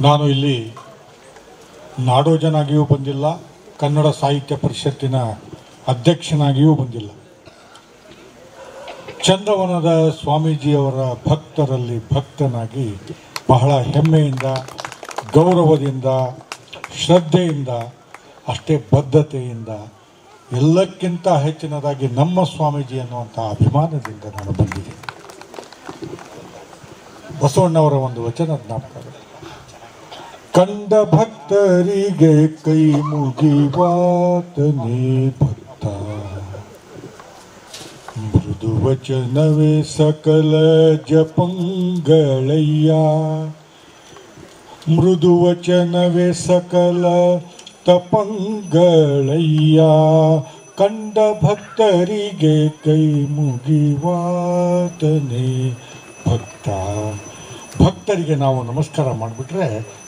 ನಾನು ಇಲ್ಲಿ ನಾಡೋಜನಾಗಿಯೂ ಬಂದಿಲ್ಲ, ಕನ್ನಡ ಸಾಹಿತ್ಯ ಪರಿಷತ್ತಿನ ಅಧ್ಯಕ್ಷನಾಗಿಯೂ ಬಂದಿಲ್ಲ. ಚಂದ್ರವನದ ಸ್ವಾಮೀಜಿಯವರ ಭಕ್ತರಲ್ಲಿ ಭಕ್ತನಾಗಿ ಬಹಳ ಹೆಮ್ಮೆಯಿಂದ, ಗೌರವದಿಂದ, ಶ್ರದ್ಧೆಯಿಂದ, ಅಷ್ಟೇ ಬದ್ಧತೆಯಿಂದ, ಎಲ್ಲಕ್ಕಿಂತ ಹೆಚ್ಚಿನದಾಗಿ ನಮ್ಮ ಸ್ವಾಮೀಜಿ ಅನ್ನುವಂಥ ಅಭಿಮಾನದಿಂದ ನಾನು ಬಂದಿದ್ದೀನಿ. ಬಸವಣ್ಣವರ ಒಂದು ವಚನ ಜ್ಞಾಪಕ, ಕಂಡ ಭಕ್ತರಿಗೆ ಕೈ ಮುಗಿವಾತನೇ ಭಕ್ತ, ಮೃದು ವಚನವೇ ಸಕಲ ಜಪಂಗಳಯ್ಯ, ಮೃದು ವಚನವೇ ಸಕಲ ತಪಂಗಳಯ್ಯ, ಕಂಡ ಭಕ್ತರಿಗೆ ಕೈ ಮುಗಿವಾತನೇ ಭಕ್ತ. ಭಕ್ತರಿಗೆ ನಾವು ನಮಸ್ಕಾರ ಮಾಡಿಬಿಟ್ರೆ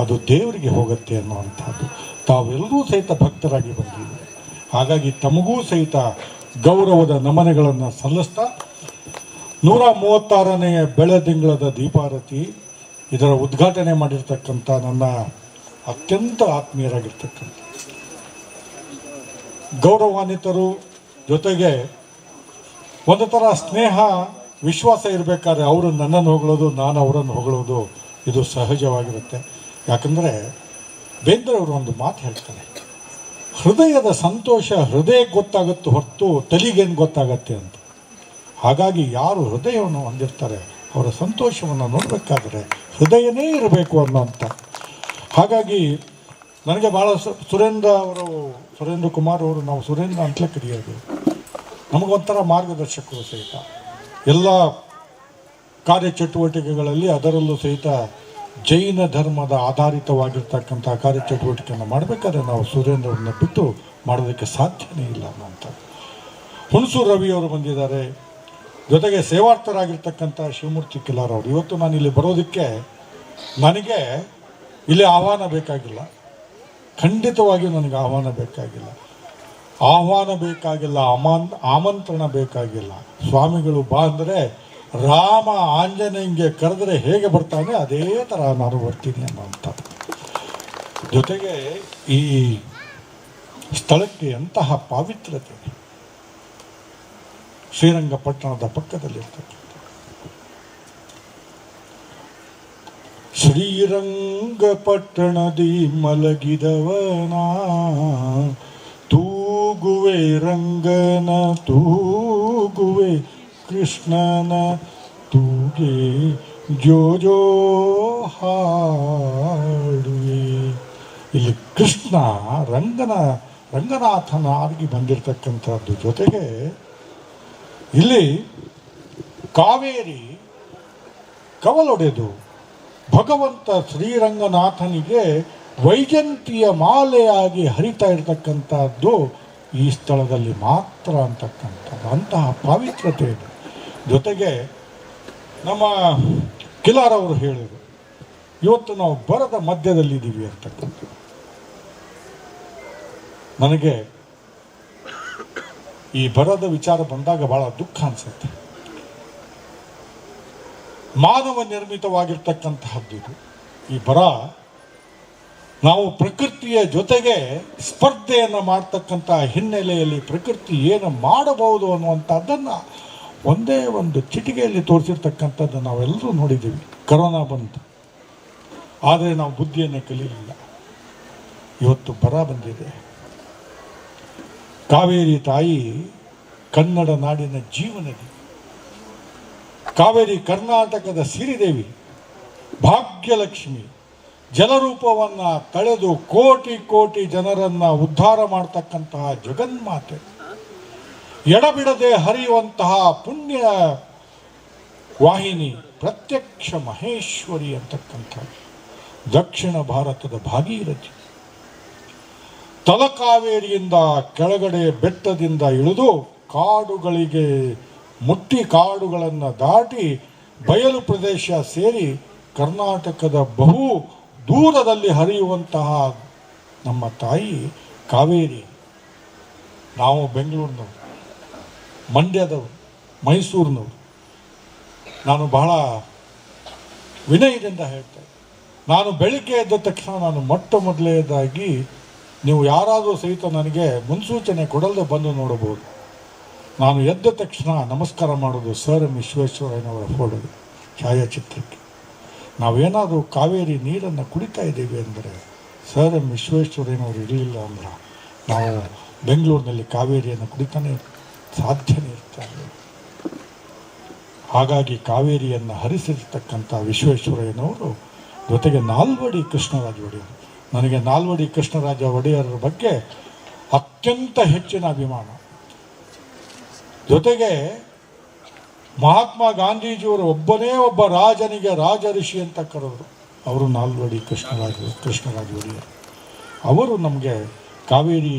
ಅದು ದೇವರಿಗೆ ಹೋಗುತ್ತೆ ಅನ್ನುವಂಥದ್ದು. ತಾವೆಲ್ಲರೂ ಸಹಿತ ಭಕ್ತರಾಗಿ ಬಂದಿದ್ದೀರಿ. ಹಾಗಾಗಿ ತಮಗೂ ಸಹಿತ ಗೌರವದ ನಮನಗಳನ್ನು ಸಲ್ಲಿಸ್ತಾ 136ನೇ ಬೆಳದಿಂಗಳದ ದೀಪಾರತಿ ಇದರ ಉದ್ಘಾಟನೆ ಮಾಡಿರ್ತಕ್ಕಂಥ ನನ್ನ ಅತ್ಯಂತ ಆತ್ಮೀಯರಾಗಿರ್ತಕ್ಕಂಥ ಗೌರವಾನ್ವಿತರು, ಜೊತೆಗೆ ಒಂದು ಥರ ಸ್ನೇಹ ವಿಶ್ವಾಸ ಇರಬೇಕಾದ್ರೆ ಅವರು ನನ್ನನ್ನು ಹೊಗಳೋದು, ನಾನು ಅವರನ್ನು ಹೊಗಳೋದು ಇದು ಸಹಜವಾಗಿರುತ್ತೆ. ಯಾಕಂದರೆ ಬೇಂದ್ರೆ ಅವರು ಒಂದು ಮಾತು ಹೇಳ್ತಾರೆ, ಹೃದಯದ ಸಂತೋಷ ಹೃದಯಕ್ಕೆ ಗೊತ್ತಾಗುತ್ತೆ ಹೊರತು ತಲೆಗೇನು ಗೊತ್ತಾಗತ್ತೆ ಅಂತ. ಹಾಗಾಗಿ ಯಾರು ಹೃದಯವನ್ನು ಹೊಂದಿರ್ತಾರೆ ಅವರ ಸಂತೋಷವನ್ನು ನೋಡಬೇಕಾದ್ರೆ ಹೃದಯನೇ ಇರಬೇಕು ಅನ್ನೋಂಥ. ಹಾಗಾಗಿ ನನಗೆ ಭಾಳ ಸುರೇಂದ್ರ ಕುಮಾರ್ ಅವರು, ನಾವು ಸುರೇಂದ್ರ ಅಂತಲೇ ಕರೆಯೋದು, ನಮಗೊಂಥರ ಮಾರ್ಗದರ್ಶಕರು ಸಹಿತ ಎಲ್ಲ ಕಾರ್ಯಚಟುವಟಿಕೆಗಳಲ್ಲಿ. ಅದರಲ್ಲೂ ಸಹಿತ ಜೈನ ಧರ್ಮದ ಆಧಾರಿತವಾಗಿರ್ತಕ್ಕಂಥ ಕಾರ್ಯಚಟುವಟಿಕೆಯನ್ನು ಮಾಡಬೇಕಾದ್ರೆ ನಾವು ಸುರೇಂದ್ರವ್ರನ್ನ ಬಿಟ್ಟು ಮಾಡೋದಕ್ಕೆ ಸಾಧ್ಯನೇ ಇಲ್ಲ ಅನ್ನೋಂಥ. ಹುಣಸೂರು ರವಿಯವರು ಬಂದಿದ್ದಾರೆ, ಜೊತೆಗೆ ಸೇವಾರ್ಥರಾಗಿರ್ತಕ್ಕಂಥ ಶಿವಮೂರ್ತಿ ಕಿಲಾರ್ ಅವರು. ಇವತ್ತು ನಾನು ಇಲ್ಲಿ ಬರೋದಕ್ಕೆ ನನಗೆ ಇಲ್ಲಿ ಆಹ್ವಾನ ಬೇಕಾಗಿಲ್ಲ, ಖಂಡಿತವಾಗಿಯೂ ನನಗೆ ಆಹ್ವಾನ ಬೇಕಾಗಿಲ್ಲ, ಆಮಂತ್ರಣ ಬೇಕಾಗಿಲ್ಲ. ಸ್ವಾಮಿಗಳು ಬಾ ಅಂದರೆ ರಾಮ ಆಂಜನೇಯಂಗೆ ಕರೆದರೆ ಹೇಗೆ ಬರ್ತಾನೆ ಅದೇ ಥರ ನಾನು ಬರ್ತೀನಿ ಅನ್ನೋಂಥ. ಜೊತೆಗೆ ಈ ಸ್ಥಳಕ್ಕೆ ಎಂತಹ ಪಾವಿತ್ರ್ಯತೆ, ಶ್ರೀರಂಗಪಟ್ಟಣದ ಪಕ್ಕದಲ್ಲಿರ್ತಕ್ಕಂಥ ಶ್ರೀರಂಗಪಟ್ಟಣದಿ ಮಲಗಿದವನ ತೂಗುವೆ ರಂಗನ ತೂಗುವೆ ಕೃಷ್ಣನ ತೂಗೆ ಜೋ ಹಾಡುವೆ. ಇಲ್ಲಿ ಕೃಷ್ಣ ರಂಗನಾಥನಾಗಿ ಬಂದಿರತಕ್ಕಂಥದ್ದು. ಜೊತೆಗೆ ಇಲ್ಲಿ ಕಾವೇರಿ ಕವಲೊಡೆದು ಭಗವಂತ ಶ್ರೀರಂಗನಾಥನಿಗೆ ವೈಜಂತಿಯ ಮಾಲೆಯಾಗಿ ಹರಿತಾ ಇರತಕ್ಕಂಥದ್ದು ಈ ಸ್ಥಳದಲ್ಲಿ ಮಾತ್ರ ಅಂತಕ್ಕಂಥದ್ದು. ಅಂತಹ ಪಾವಿತ್ರ್ಯತೆ ಇದೆ. ಜೊತೆಗೆ ನಮ್ಮ ಕಿಲಾರ್ ಅವರು ಹೇಳಿದರು, ಇವತ್ತು ನಾವು ಬರದ ಮಧ್ಯದಲ್ಲಿದ್ದೀವಿ ಅಂತಕ್ಕಂಥದ್ದು. ನನಗೆ ಈ ಬರದ ವಿಚಾರ ಬಂದಾಗ ಬಹಳ ದುಃಖ ಅನಿಸುತ್ತೆ. ಮಾನವ ನಿರ್ಮಿತವಾಗಿರ್ತಕ್ಕಂತಹದ್ದು ಇದು. ಈ ಬರ ನಾವು ಪ್ರಕೃತಿಯ ಜೊತೆಗೆ ಸ್ಪರ್ಧೆಯನ್ನು ಮಾಡ್ತಕ್ಕಂಥ ಹಿನ್ನೆಲೆಯಲ್ಲಿ ಪ್ರಕೃತಿ ಏನು ಮಾಡಬಹುದು ಅನ್ನುವಂಥದ್ದನ್ನು ಒಂದೇ ಒಂದು ಚಿಟಿಕೆಯಲ್ಲಿ ತೋರಿಸಿರ್ತಕ್ಕಂಥದ್ದು ನಾವೆಲ್ಲರೂ ನೋಡಿದ್ದೀವಿ. ಕರೋನಾ ಬಂತು, ಆದರೆ ನಾವು ಬುದ್ಧಿಯನ್ನು ಕಲಿಯಲಿಲ್ಲ. ಇವತ್ತು ಬರ ಬಂದಿದೆ. ಕಾವೇರಿ ತಾಯಿ ಕನ್ನಡ ನಾಡಿನ ಜೀವನದಿ. ಕಾವೇರಿ ಕರ್ನಾಟಕದ ಸಿರಿದೇವಿ, ಭಾಗ್ಯಲಕ್ಷ್ಮಿ. ಜಲರೂಪವನ್ನು ತಳೆದು ಕೋಟಿ ಕೋಟಿ ಜನರನ್ನು ಉದ್ಧಾರ ಮಾಡ್ತಕ್ಕಂತಹ ಜಗನ್ಮಾತೆ, ಎಡಬಿಡದೆ ಹರಿಯುವಂತಹ ಪುಣ್ಯ ವಾಹಿನಿ, ಪ್ರತ್ಯಕ್ಷ ಮಹೇಶ್ವರಿ ಅಂತಕ್ಕಂಥ ದಕ್ಷಿಣ ಭಾರತದ ಭಾಗೀರಥಿ. ತಲಕಾವೇರಿಯಿಂದ ಕೆಳಗಡೆ ಬೆಟ್ಟದಿಂದ ಇಳಿದು ಕಾಡುಗಳಿಗೆ ಮುಟ್ಟಿ, ಕಾಡುಗಳನ್ನು ದಾಟಿ ಬಯಲು ಪ್ರದೇಶ ಸೇರಿ ಕರ್ನಾಟಕದ ಬಹು ದೂರದಲ್ಲಿ ಹರಿಯುವಂತಹ ನಮ್ಮ ತಾಯಿ ಕಾವೇರಿ. ನಾವು ಬೆಂಗಳೂರಿನವರು, ಮಂಡ್ಯದವರು, ಮೈಸೂರಿನವರು. ನಾನು ಬಹಳ ವಿನಯದಿಂದ ಹೇಳ್ತೇನೆ, ನಾನು ಬೆಳಿಗ್ಗೆ ಎದ್ದ ತಕ್ಷಣ ನಾನು ಮೊದಲನೇದಾಗಿ ನೀವು ಯಾರಾದರೂ ಸಹಿತ ನನಗೆ ಮುನ್ಸೂಚನೆ ಕೊಡಲ್ಲದೆ ಬಂದು ನೋಡಬಹುದು. ನಾನು ಎದ್ದ ತಕ್ಷಣ ನಮಸ್ಕಾರ ಮಾಡೋದು ಸರ್ ಎಂ ವಿಶ್ವೇಶ್ವರಯ್ಯನವರ ಫೋಟೋ ಛಾಯಾಚಿತ್ರಕ್ಕೆ. ನಾವೇನಾದರೂ ಕಾವೇರಿ ನೀರನ್ನು ಕುಡಿತಾ ಇದ್ದೀವಿ ಅಂದರೆ ಸರ್ ಎಂ ವಿಶ್ವೇಶ್ವರಯ್ಯನವರು ಇರಲಿಲ್ಲ ಅಂದ್ರೆ ನಾವು ಬೆಂಗಳೂರಿನಲ್ಲಿ ಕಾವೇರಿಯನ್ನು ಕುಡಿತಾನೆ ಸಾಧ್ಯನೇ ಇರ್ತಾರೆ. ಹಾಗಾಗಿ ಕಾವೇರಿಯನ್ನು ಹರಿಸಿರ್ತಕ್ಕಂಥ ವಿಶ್ವೇಶ್ವರಯ್ಯನವರು ಜೊತೆಗೆ ನಾಲ್ವಡಿ ಕೃಷ್ಣರಾಜ ಒಡೆಯರು. ನನಗೆ ನಾಲ್ವಡಿ ಕೃಷ್ಣರಾಜ ಒಡೆಯರ ಬಗ್ಗೆ ಅತ್ಯಂತ ಹೆಚ್ಚಿನ ಅಭಿಮಾನ. ಜೊತೆಗೆ ಮಹಾತ್ಮ ಗಾಂಧೀಜಿಯವರು ಒಬ್ಬನೇ ಒಬ್ಬ ರಾಜನಿಗೆ ರಾಜಋಷಿ ಅಂತ ಕರೆದರು. ಅವರು ನಾಲ್ವಡಿ ಕೃಷ್ಣರಾಜ ಒಡೆಯರು. ಅವರು ನಮಗೆ ಕಾವೇರಿ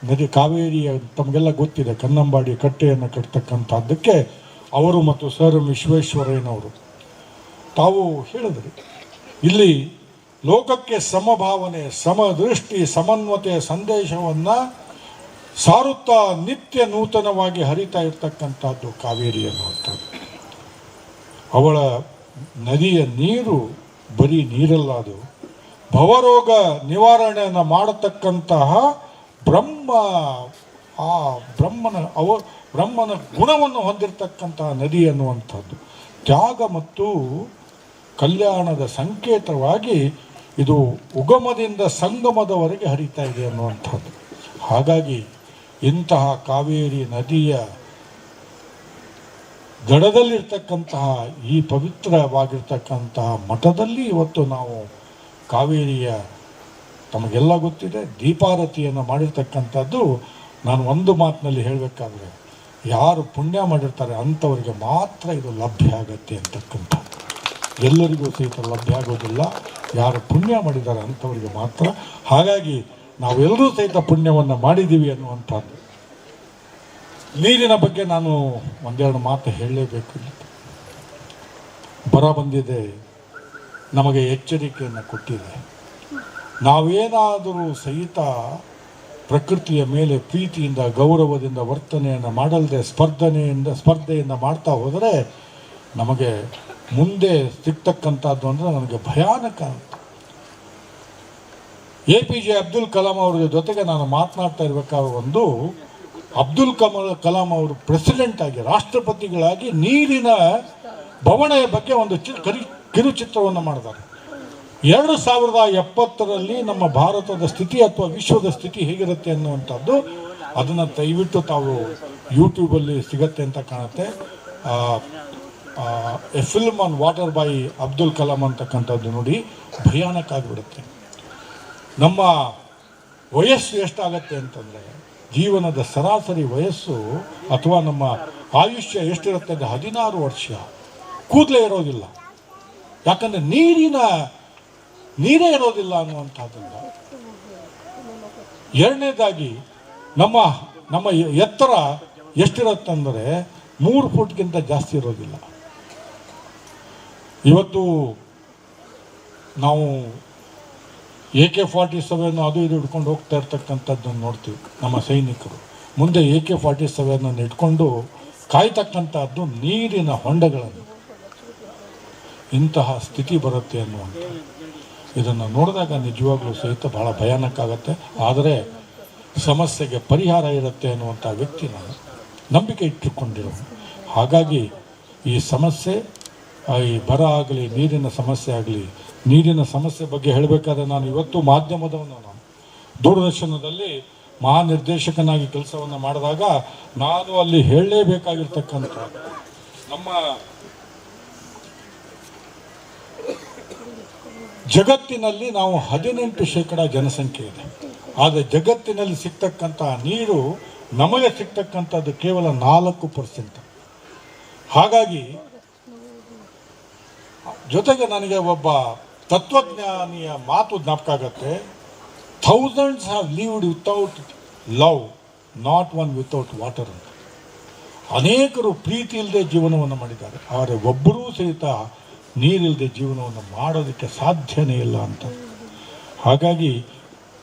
ನದಿ, ಕಾವೇರಿಯ ತಮಗೆಲ್ಲ ಗೊತ್ತಿದೆ, ಕನ್ನಂಬಾಡಿ ಕಟ್ಟೆಯನ್ನು ಕಟ್ತಕ್ಕಂಥದ್ದಕ್ಕೆ ಅವರು ಮತ್ತು ಸರ್ ಎಂ ವಿಶ್ವೇಶ್ವರಯ್ಯನವರು ತಾವು ಹೇಳಿದ್ರಿ. ಇಲ್ಲಿ ಲೋಕಕ್ಕೆ ಸಮಭಾವನೆ, ಸಮದೃಷ್ಟಿ, ಸಮನ್ವತೆಯ ಸಂದೇಶವನ್ನು ಸಾರುತ್ತಾ ನಿತ್ಯ ನೂತನವಾಗಿ ಹರಿತಾ ಇರ್ತಕ್ಕಂಥದ್ದು ಕಾವೇರಿ ಅನ್ನುವಂಥದ್ದು. ಅವಳ ನದಿಯ ನೀರು ಬರೀ ನೀರಲ್ಲ, ಅದು ಭವರೋಗ ನಿವಾರಣೆಯನ್ನು ಮಾಡತಕ್ಕಂತಹ ಬ್ರಹ್ಮನ ಗುಣವನ್ನು ಹೊಂದಿರತಕ್ಕಂತಹ ನದಿ ಅನ್ನುವಂಥದ್ದು. ತ್ಯಾಗ ಮತ್ತು ಕಲ್ಯಾಣದ ಸಂಕೇತವಾಗಿ ಇದು ಉಗಮದಿಂದ ಸಂಗಮದವರೆಗೆ ಹರಿತಾ ಇದೆ ಅನ್ನುವಂಥದ್ದು. ಹಾಗಾಗಿ ಇಂತಹ ಕಾವೇರಿ ನದಿಯ ದಡದಲ್ಲಿರ್ತಕ್ಕಂತಹ ಈ ಪವಿತ್ರವಾಗಿರ್ತಕ್ಕಂತಹ ಮಠದಲ್ಲಿ ಇವತ್ತು ನಾವು ಕಾವೇರಿಯ, ತಮಗೆಲ್ಲ ಗೊತ್ತಿದೆ, ದೀಪಾರತಿಯನ್ನು ಮಾಡಿರ್ತಕ್ಕಂಥದ್ದು. ನಾನು ಒಂದು ಮಾತಿನಲ್ಲಿ ಹೇಳಬೇಕಾದ್ರೆ, ಯಾರು ಪುಣ್ಯ ಮಾಡಿರ್ತಾರೆ ಅಂಥವರಿಗೆ ಮಾತ್ರ ಇದು ಲಭ್ಯ ಆಗತ್ತೆ ಅಂತಕ್ಕಂಥದ್ದು. ಎಲ್ಲರಿಗೂ ಸಹಿತ ಲಭ್ಯ ಆಗೋದಿಲ್ಲ, ಯಾರು ಪುಣ್ಯ ಮಾಡಿದ್ದಾರೆ ಅಂಥವರಿಗೆ ಮಾತ್ರ. ಹಾಗಾಗಿ ನಾವೆಲ್ಲರೂ ಸಹಿತ ಪುಣ್ಯವನ್ನು ಮಾಡಿದ್ದೀವಿ ಅನ್ನುವಂಥದ್ದು. ನೀರಿನ ಬಗ್ಗೆ ನಾನು ಒಂದೆರಡು ಮಾತು ಹೇಳಲೇಬೇಕು. ಬರ ಬಂದಿದೆ, ನಮಗೆ ಎಚ್ಚರಿಕೆಯನ್ನು ಕೊಟ್ಟಿದೆ. ನಾವೇನಾದರೂ ಸಹಿತ ಪ್ರಕೃತಿಯ ಮೇಲೆ ಪ್ರೀತಿಯಿಂದ, ಗೌರವದಿಂದ ವರ್ತನೆಯನ್ನು ಮಾಡಲ್ದೆ ಸ್ಪರ್ಧೆಯನ್ನು ಮಾಡ್ತಾ ಹೋದರೆ ನಮಗೆ ಮುಂದೆ ಸಿಗ್ತಕ್ಕಂಥದ್ದು ಅಂದರೆ ನನಗೆ ಭಯಾನಕ ಅಂತ. APJ ಅಬ್ದುಲ್ ಕಲಾಂ ಅವರ ಜೊತೆಗೆ ನಾನು ಮಾತನಾಡ್ತಾ ಇರಬೇಕಾದ್ರೆ ಅಬ್ದುಲ್ ಕಲಾಂ ಅವರು ಪ್ರೆಸಿಡೆಂಟ್ ಆಗಿ, ರಾಷ್ಟ್ರಪತಿಗಳಾಗಿ ನೀರಿನ ಬವಣೆಯ ಬಗ್ಗೆ ಒಂದು ಕಿರುಚಿತ್ರವನ್ನು ಮಾಡಿದ್ದಾರೆ. 2070ರಲ್ಲಿ ನಮ್ಮ ಭಾರತದ ಸ್ಥಿತಿ ಅಥವಾ ವಿಶ್ವದ ಸ್ಥಿತಿ ಹೇಗಿರುತ್ತೆ ಅನ್ನುವಂಥದ್ದು, ಅದನ್ನು ದಯವಿಟ್ಟು ತಾವು ಯೂಟ್ಯೂಬಲ್ಲಿ ಸಿಗತ್ತೆ ಅಂತ ಕಾಣುತ್ತೆ. A film on water by Abdul Kalam ಅಂತಕ್ಕಂಥದ್ದು ನೋಡಿ, ಭಯಾನಕ ಆಗಿಬಿಡುತ್ತೆ. ನಮ್ಮ ವಯಸ್ಸು ಎಷ್ಟಾಗತ್ತೆ ಅಂತಂದರೆ, ಜೀವನದ ಸರಾಸರಿ ವಯಸ್ಸು ಅಥವಾ ನಮ್ಮ ಆಯುಷ್ಯ ಎಷ್ಟಿರುತ್ತೆ ಅಂದರೆ 16 ವರ್ಷ. ಕೂದಲೇ ಇರೋದಿಲ್ಲ, ಯಾಕಂದರೆ ನೀರೇ ಇರೋದಿಲ್ಲ ಅನ್ನುವಂಥದ್ದನ್ನು. ಎರಡನೇದಾಗಿ ನಮ್ಮ ಎತ್ತರ ಎಷ್ಟಿರುತ್ತಂದರೆ 3 ಫುಟ್ಗಿಂತ ಜಾಸ್ತಿ ಇರೋದಿಲ್ಲ. ಇವತ್ತು ನಾವು AK-47 ಅದು ಇದು ಹಿಡ್ಕೊಂಡು ಹೋಗ್ತಾ ಇರ್ತಕ್ಕಂಥದ್ದನ್ನು ನೋಡ್ತೀವಿ. ನಮ್ಮ ಸೈನಿಕರು ಮುಂದೆ AK-47 ಇಟ್ಕೊಂಡು ಕಾಯ್ತಕ್ಕಂಥದ್ದು ನೀರಿನ ಹೊಂಡಗಳನ್ನು. ಇಂತಹ ಸ್ಥಿತಿ ಬರುತ್ತೆ ಅನ್ನುವಂಥ ಇದನ್ನು ನೋಡಿದಾಗ ನಿಜವಾಗ್ಲೂ ಸಹಿತ ಭಾಳ ಭಯಾನಕ ಆಗುತ್ತೆ. ಆದರೆ ಸಮಸ್ಯೆಗೆ ಪರಿಹಾರ ಇರುತ್ತೆ ಅನ್ನುವಂಥ ವ್ಯಕ್ತಿ ನಾನು ನಂಬಿಕೆ ಇಟ್ಟುಕೊಂಡಿರೋ. ಹಾಗಾಗಿ ಈ ಸಮಸ್ಯೆ, ಈ ಬರ ಆಗಲಿ, ನೀರಿನ ಸಮಸ್ಯೆ ಆಗಲಿ, ನೀರಿನ ಸಮಸ್ಯೆ ಬಗ್ಗೆ ಹೇಳಬೇಕಾದ್ರೆ ನಾನು ಇವತ್ತು ಮಾಧ್ಯಮದವನು, ನಾನು ದೂರದರ್ಶನದಲ್ಲಿ ಮಹಾನಿರ್ದೇಶಕನಾಗಿ ಕೆಲಸವನ್ನು ಮಾಡಿದಾಗ ನಾನು ಅಲ್ಲಿ ಹೇಳಲೇಬೇಕಾಗಿರ್ತಕ್ಕಂಥ, ನಮ್ಮ ಜಗತ್ತಿನಲ್ಲಿ ನಾವು 18% ಜನಸಂಖ್ಯೆ ಇದೆ. ಆದರೆ ಜಗತ್ತಿನಲ್ಲಿ ಸಿಗ್ತಕ್ಕಂಥ ನೀರು ನಮಗೆ ಸಿಗ್ತಕ್ಕಂಥದ್ದು ಕೇವಲ 4%. ಹಾಗಾಗಿ ಜೊತೆಗೆ ನನಗೆ ಒಬ್ಬ ತತ್ವಜ್ಞಾನಿಯ ಮಾತು ಜ್ಞಾಪಕ ಆಗುತ್ತೆ. Thousands have lived without love, not one without water ಅಂತ. ಅನೇಕರು ಪ್ರೀತಿ ಇಲ್ಲದೆ ಜೀವನವನ್ನು ಮಾಡಿದ್ದಾರೆ, ಆದರೆ ಒಬ್ಬರೂ ಸಹಿತ ನೀರಿಲ್ಲದೆ ಜೀವನವನ್ನು ಮಾಡೋದಕ್ಕೆ ಸಾಧ್ಯನೇ ಇಲ್ಲ ಅಂತ. ಹಾಗಾಗಿ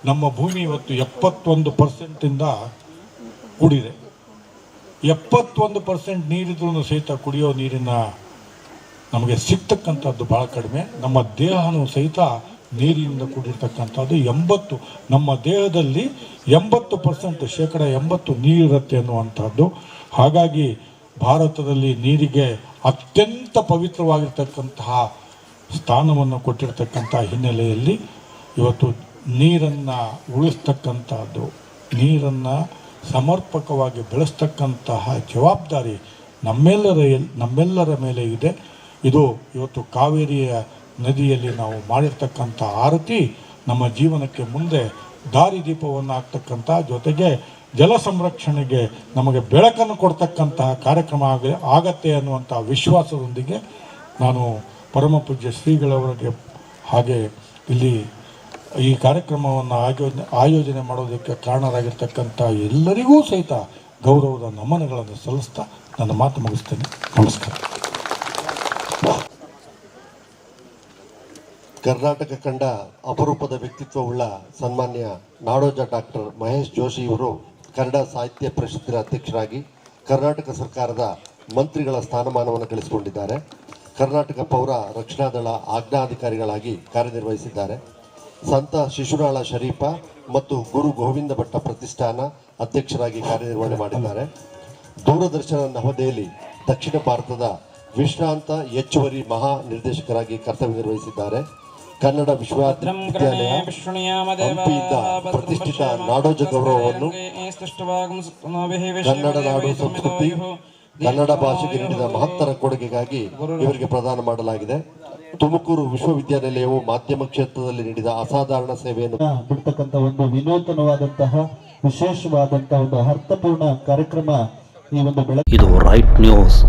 ನಮ್ಮ ಭೂಮಿ ಇವತ್ತು 71%ಇಂದ ಕೂಡಿದೆ. 71% ನೀರಿದ್ರೂ ಸಹಿತ ಕುಡಿಯೋ ನೀರಿನ ನಮಗೆ ಸಿಗ್ತಕ್ಕಂಥದ್ದು ಭಾಳ ಕಡಿಮೆ. ನಮ್ಮ ದೇಹನೂ ಸಹಿತ ನೀರಿನಿಂದ ಕೂಡಿರ್ತಕ್ಕಂಥದ್ದು 80 ನಮ್ಮ ದೇಹದಲ್ಲಿ 80% ಶೇಕಡ 80 ನೀರಿರುತ್ತೆ ಅನ್ನುವಂಥದ್ದು. ಹಾಗಾಗಿ ಭಾರತದಲ್ಲಿ ನೀರಿಗೆ ಅತ್ಯಂತ ಪವಿತ್ರವಾಗಿರ್ತಕ್ಕಂತಹ ಸ್ಥಾನವನ್ನು ಕೊಟ್ಟಿರ್ತಕ್ಕಂಥ ಹಿನ್ನೆಲೆಯಲ್ಲಿ ಇವತ್ತು ನೀರನ್ನು ಉಳಿಸ್ತಕ್ಕಂಥದ್ದು, ನೀರನ್ನು ಸಮರ್ಪಕವಾಗಿ ಬೆಳೆಸ್ತಕ್ಕಂತಹ ಜವಾಬ್ದಾರಿ ನಮ್ಮೆಲ್ಲರ ಮೇಲೆ ಇದೆ. ಇದು ಇವತ್ತು ಕಾವೇರಿಯ ನದಿಯಲ್ಲಿ ನಾವು ಮಾಡಿರ್ತಕ್ಕಂಥ ಆರತಿ ನಮ್ಮ ಜೀವನಕ್ಕೆ ಮುಂದೆ ದಾರಿದೀಪವನ್ನು ಆಗ್ತಕ್ಕಂಥ, ಜೊತೆಗೆ ಜಲ ಸಂರಕ್ಷಣೆಗೆ ನಮಗೆ ಬೆಳಕನ್ನು ಕೊಡ್ತಕ್ಕಂತಹ ಕಾರ್ಯಕ್ರಮ ಆಗತ್ತೆ ಅನ್ನುವಂಥ ವಿಶ್ವಾಸದೊಂದಿಗೆ ನಾನು ಪರಮ ಪೂಜ್ಯ ಶ್ರೀಗಳವರಿಗೆ ಹಾಗೆ ಇಲ್ಲಿ ಈ ಕಾರ್ಯಕ್ರಮವನ್ನು ಆಯೋಜನೆ ಮಾಡೋದಕ್ಕೆ ಕಾರಣರಾಗಿರ್ತಕ್ಕಂಥ ಎಲ್ಲರಿಗೂ ಸಹಿತ ಗೌರವದ ನಮನಗಳನ್ನು ಸಲ್ಲಿಸ್ತಾ ನನ್ನ ಮಾತು ಮುಗಿಸ್ತೇನೆ. ನಮಸ್ಕಾರ. ಕರ್ನಾಟಕ ಕಂಡ ಅಪರೂಪದ ವ್ಯಕ್ತಿತ್ವವುಳ್ಳ ಸನ್ಮಾನ್ಯ ನಾಡೋಜ ಡಾಕ್ಟರ್ ಮಹೇಶ್ ಜೋಶಿ ಇವರು ಕನ್ನಡ ಸಾಹಿತ್ಯ ಪರಿಷತ್ತಿನ ಅಧ್ಯಕ್ಷರಾಗಿ ಕರ್ನಾಟಕ ಸರ್ಕಾರದ ಮಂತ್ರಿಗಳ ಸ್ಥಾನಮಾನವನ್ನು ಗಳಿಸಿಕೊಂಡಿದ್ದಾರೆ. ಕರ್ನಾಟಕ ಪೌರ ರಕ್ಷಣಾ ದಳ ಆಜ್ಞಾಧಿಕಾರಿಗಳಾಗಿ ಕಾರ್ಯನಿರ್ವಹಿಸಿದ್ದಾರೆ. ಸಂತ ಶಿಶುನಾಳ ಶರೀಫ ಮತ್ತು ಗುರು ಗೋವಿಂದ ಭಟ್ಟ ಪ್ರತಿಷ್ಠಾನ ಅಧ್ಯಕ್ಷರಾಗಿ ಕಾರ್ಯನಿರ್ವಹಣೆ ಮಾಡಿದ್ದಾರೆ. ದೂರದರ್ಶನ ನವದೆಹಲಿ ದಕ್ಷಿಣ ಭಾರತದ ವಿಶ್ರಾಂತ ಹೆಚ್ಚುವರಿ ಮಹಾ ನಿರ್ದೇಶಕರಾಗಿ ಕರ್ತವ್ಯ ನಿರ್ವಹಿಸಿದ್ದಾರೆ. ಕನ್ನಡ ವಿಶ್ವವಿದ್ಯಾಲಯ ಹಂಪಿಯಿಂದ ಪ್ರತಿಷ್ಠಿತ ನಾಡೋಜ ಗೌರವವನ್ನು ಕನ್ನಡ ನಾಡು ಸಂಸ್ಕೃತಿ ಕನ್ನಡ ಭಾಷೆಗೆ ನೀಡಿದ ಮಹತ್ತರ ಕೊಡುಗೆಗಾಗಿ ಇವರಿಗೆ ಪ್ರದಾನ ಮಾಡಲಾಗಿದೆ. ತುಮಕೂರು ವಿಶ್ವವಿದ್ಯಾನಿಲಯವು ಮಾಧ್ಯಮ ಕ್ಷೇತ್ರದಲ್ಲಿ ನೀಡಿದ ಅಸಾಧಾರಣ ಸೇವೆಯನ್ನು ಬಿಡ್ತಕ್ಕಂಥ ಒಂದು ವಿನೂತನವಾದಂತಹ ವಿಶೇಷವಾದಂತಹ ಒಂದು ಅರ್ಥಪೂರ್ಣ ಕಾರ್ಯಕ್ರಮ ಈ ಒಂದು ಇದು ರೈಟ್ ನ್ಯೂಸ್.